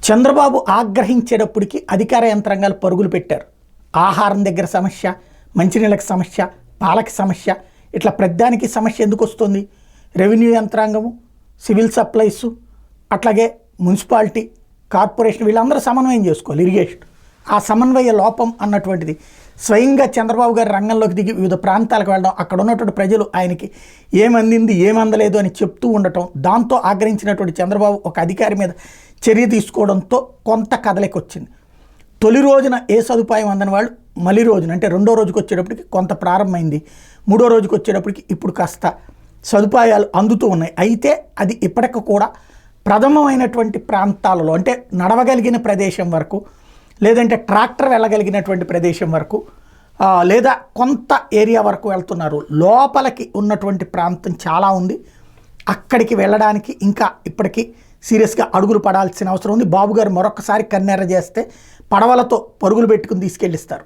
చంద్రబాబు ఆగ్రహించేటప్పటికి అధికార యంత్రాంగాలు పరుగులు పెట్టారు. ఆహారం దగ్గర సమస్య, మంచినీళ్ళకి సమస్య, పాలకి సమస్య, ఇట్లా ప్రతిదానికి సమస్య ఎందుకు వస్తుంది? రెవెన్యూ యంత్రాంగము, సివిల్ సప్లైస్, అట్లాగే మున్సిపాలిటీ, కార్పొరేషన్ వీళ్ళందరూ సమన్వయం చేసుకోవాలి. ఇరిగేషన్ ఆ సమన్వయ లోపం అన్నటువంటిది స్వయంగా చంద్రబాబు గారు రంగంలోకి దిగి వివిధ ప్రాంతాలకు వెళ్ళడం, అక్కడ ఉన్నటువంటి ప్రజలు ఆయనకి ఏమందింది ఏమందలేదు అని చెప్తూ ఉండటం, దాంతో ఆగ్రహించినటువంటి చంద్రబాబు ఒక అధికారి మీద చర్య తీసుకోవడంతో కొంత కదలిక వచ్చింది. తొలి రోజున ఏ సదుపాయం అందని వాళ్ళు మళ్ళీ రోజున అంటే రెండో రోజుకి వచ్చేటప్పటికి కొంత ప్రారంభమైంది. మూడో రోజుకి వచ్చేటప్పటికి ఇప్పుడు కాస్త సదుపాయాలు అందుతూ ఉన్నాయి. అయితే అది ఇప్పటికి కూడా ప్రథమమైనటువంటి ప్రాంతాలలో అంటే నడవగలిగిన ప్రదేశం వరకు, లేదంటే ట్రాక్టర్ వెళ్ళగలిగినటువంటి ప్రదేశం వరకు, లేదా కొంత ఏరియా వరకు వెళ్తున్నారు. లోపలికి ఉన్నటువంటి ప్రాంతం చాలా ఉంది. అక్కడికి వెళ్ళడానికి ఇంకా ఇప్పటికీ సీరియస్గా అడుగులు పడాల్సిన అవసరం ఉంది. బాబు గారు మరొకసారి కన్నెర్ర చేస్తే పడవలతో పరుగులు పెట్టుకుని తీసుకెళ్ళిస్తారు.